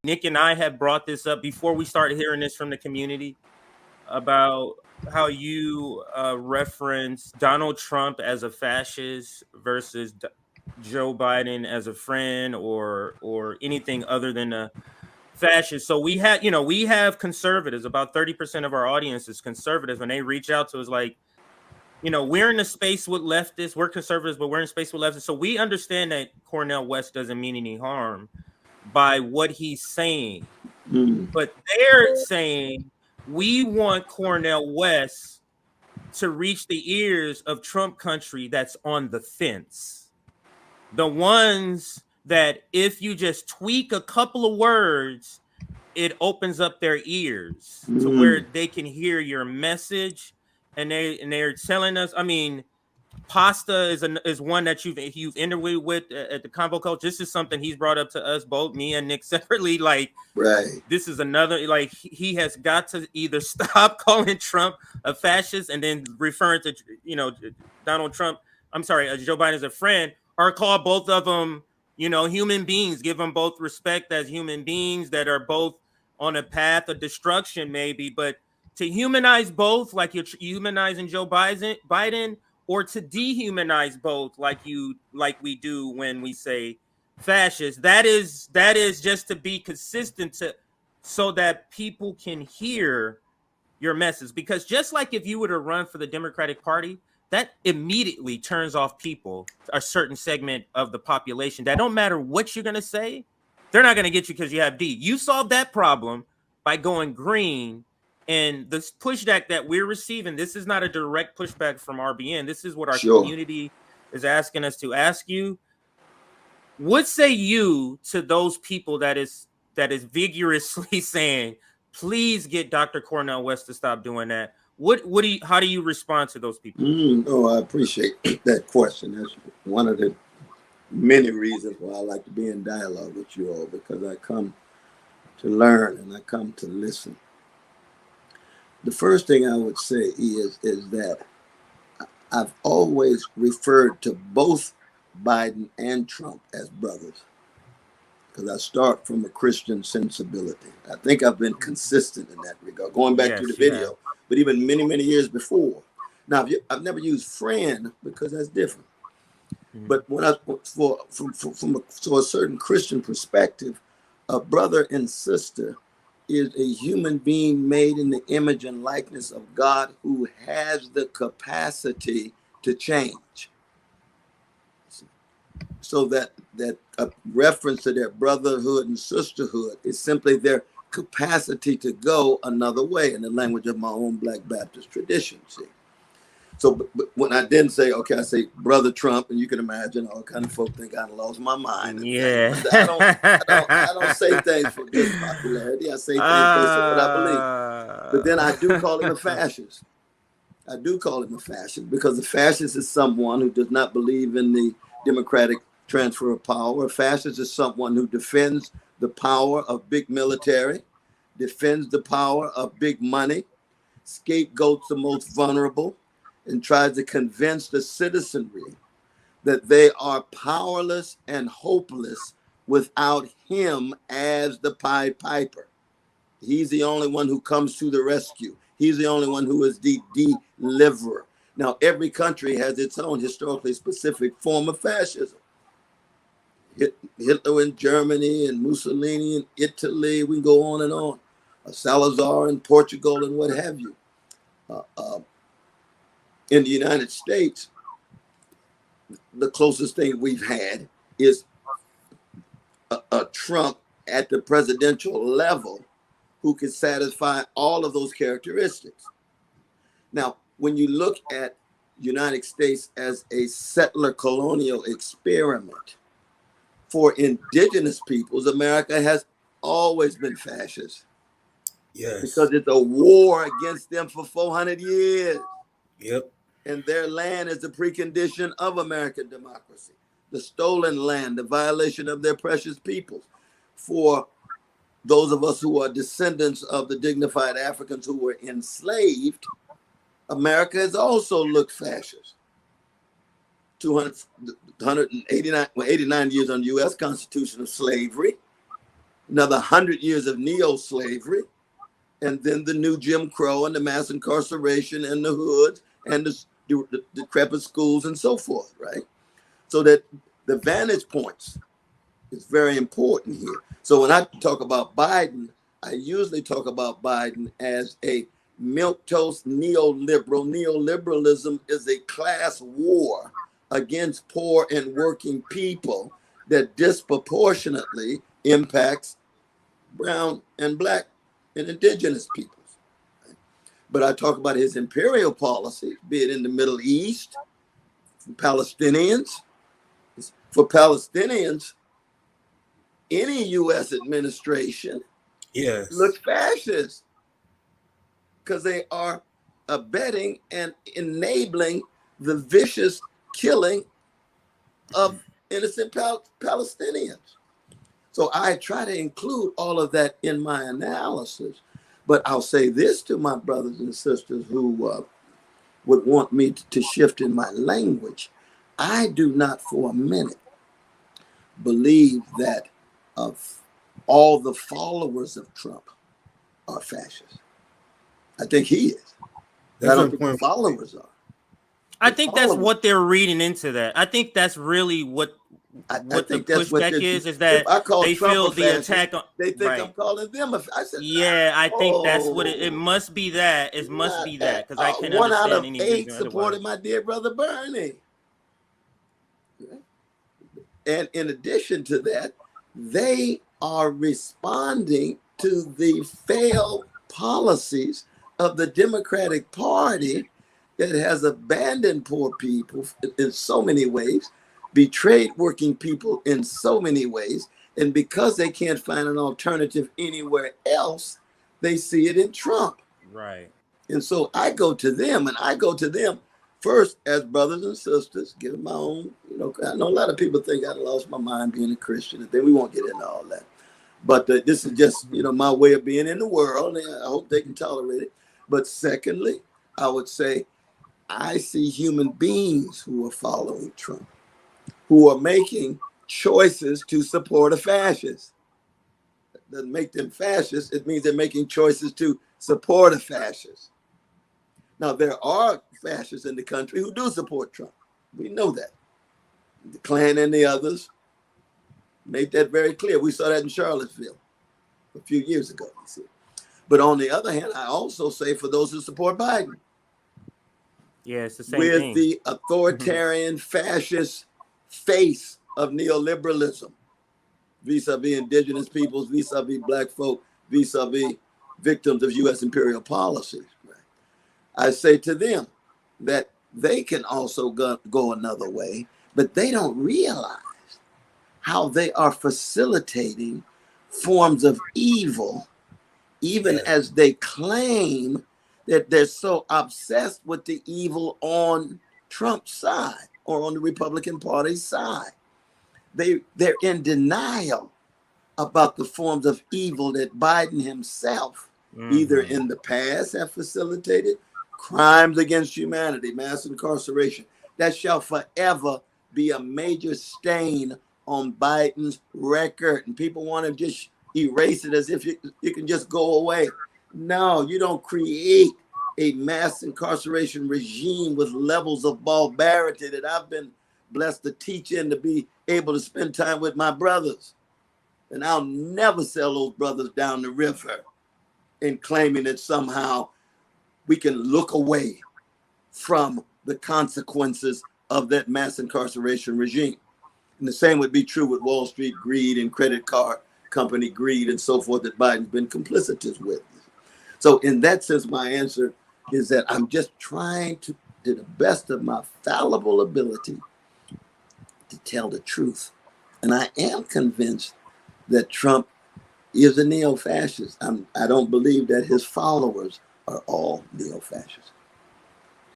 Nick and I have brought this up before we started hearing this from the community about how you reference Donald Trump as a fascist versus Joe Biden as a friend or anything other than a fascist. So we have conservatives. About 30% of our audience is conservative, and they reach out to us like, we're in a space with leftists. We're conservatives, but we're in space with leftists. So we understand that Cornel West doesn't mean any harm by what he's saying. But they're saying we want Cornel West to reach the ears of Trump country that's on the fence. The ones that if you just tweak a couple of words, it opens up their ears to where they can hear your message. And they're telling us, I mean, Pasta is one that you've interviewed with at the Convo Coach. This is something he's brought up to us both, me and Nick separately. Like, right. This is another, like, he has got to either stop calling Trump a fascist and then referring to Donald Trump. I'm sorry, Joe Biden as a friend, or call both of them human beings. Give them both respect as human beings that are both on a path of destruction, maybe. But to humanize both, like you're humanizing Joe Biden, or to dehumanize both like we do when we say fascist, that is just to be consistent so that people can hear your message. Because just like if you were to run for the Democratic Party, that immediately turns off people, a certain segment of the population, that don't matter what you're going to say, they're not going to get you because you have D. You solved that problem by going green. And this pushback that we're receiving, this is not a direct pushback from RBN. This is what our community is asking us to ask you. What say you to those people that is vigorously saying, please get Dr. Cornel West to stop doing that? How do you respond to those people? I appreciate that question. That's one of the many reasons why I like to be in dialogue with you all, because I come to learn and I come to listen. The first thing I would say is that I've always referred to both Biden and Trump as brothers, because I start from a Christian sensibility. I think I've been consistent in that regard, going back to the video, but even many, many years before. Now, I've never used friend because that's different. But when from a certain Christian perspective, a brother and sister is a human being made in the image and likeness of God, who has the capacity to change. So that a reference to their brotherhood and sisterhood is simply their capacity to go another way, in the language of my own Black Baptist tradition. See, so but when I didn't say, okay, I say Brother Trump, and you can imagine all kind of folk think I lost my mind. Yeah, I don't say things for good popularity. I say things based on what I believe. But then I do call him a fascist. I do call him a fascist because a fascist is someone who does not believe in the democratic transfer of power. A fascist is someone who defends the power of big military, defends the power of big money, scapegoats the most vulnerable, and tries to convince the citizenry that they are powerless and hopeless without him as the Pied Piper. He's the only one who comes to the rescue. He's the only one who is the deliverer. Now, every country has its own historically specific form of fascism. Hitler in Germany and Mussolini in Italy, we can go on and on. Salazar in Portugal and what have you. In the United States, the closest thing we've had is a Trump at the presidential level who can satisfy all of those characteristics. Now, when you look at United States as a settler colonial experiment for indigenous peoples, America has always been fascist. Yes. Because it's a war against them for 400 years. Yep. And their land is the precondition of American democracy. The stolen land, the violation of their precious peoples. For those of us who are descendants of the dignified Africans who were enslaved, America has also looked fascist. 189 years on the U.S. Constitution of slavery. another 100 years of neo-slavery, and then the new Jim Crow and the mass incarceration and the hoods and the decrepit schools and so forth, right? So that the vantage points is very important here. So when I talk about Biden, I usually talk about Biden as a milquetoast neoliberal. Neoliberalism is a class war against poor and working people that disproportionately impacts brown and black and indigenous peoples. But I talk about his imperial policy, be it in the Middle East, for Palestinians. For Palestinians, any U.S. administration looks fascist because they are abetting and enabling the vicious killing of innocent Palestinians. So I try to include all of that in my analysis. But I'll say this to my brothers and sisters who would want me to shift in my language. I do not for a minute believe that all the followers of Trump are fascists. I think he is. I don't think the followers are. I think that's what they're reading into that. I think that's really what the pushback is that they feel the attack on. They think I'm calling them a fascist. Yeah, I think that's what it must be. That it must be that because I can't one understand out of any 8 reason supported otherwise. my dear brother Bernie. And in addition to that, they are responding to the failed policies of the Democratic Party that has abandoned poor people in so many ways, betrayed working people in so many ways, and because they can't find an alternative anywhere else, they see it in Trump. Right. And so I go to them, and I go to them first as brothers and sisters, give my own, I know a lot of people think I lost my mind being a Christian, and then we won't get into all that. But this is just, my way of being in the world, and I hope they can tolerate it. But secondly, I would say I see human beings who are following Trump, who are making choices to support a fascist. That doesn't make them fascists. It means they're making choices to support a fascist. Now, there are fascists in the country who do support Trump. We know that. The Klan and the others made that very clear. We saw that in Charlottesville a few years ago. You see. But on the other hand, I also say for those who support Biden, yeah, it's the same with thing. the authoritarian fascist face of neoliberalism, vis-a-vis indigenous peoples, vis-a-vis black folk, vis-a-vis victims of U.S. imperial policies. I say to them that they can also go another way, but they don't realize how they are facilitating forms of evil, even as they claim that they're so obsessed with the evil on Trump's side or on the Republican Party's side. They're in denial about the forms of evil that Biden himself, either in the past, have facilitated, crimes against humanity, mass incarceration, that shall forever be a major stain on Biden's record. And people want to just erase it as if you can just go away. No, you don't create a mass incarceration regime with levels of barbarity that I've been blessed to teach in, to be able to spend time with my brothers. And I'll never sell those brothers down the river in claiming that somehow we can look away from the consequences of that mass incarceration regime. And the same would be true with Wall Street greed and credit card company greed and so forth that Biden's been complicitous with. So in that sense, my answer is that I'm just trying to the best of my fallible ability, to tell the truth. And I am convinced that Trump is a neo-fascist. I don't believe that his followers are all neo-fascists.